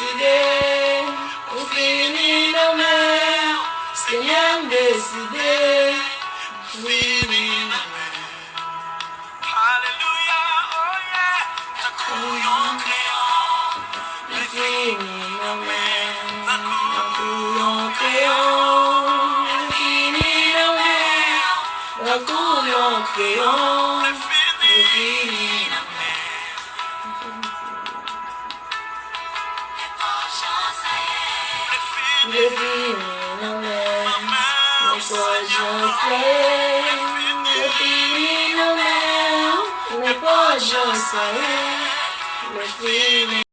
décidé, au fini nos mains, Seigneur décidé, fini nos mains. Alléluia, oh yeah. The couillon créole, Le fini nos mains, the couillon couillon créole, le fini nos mains, le couillon créole, le le fini. fini nos mains, le fini nos mains, le poison fait, le fini nos mains, le poison fait, le fini.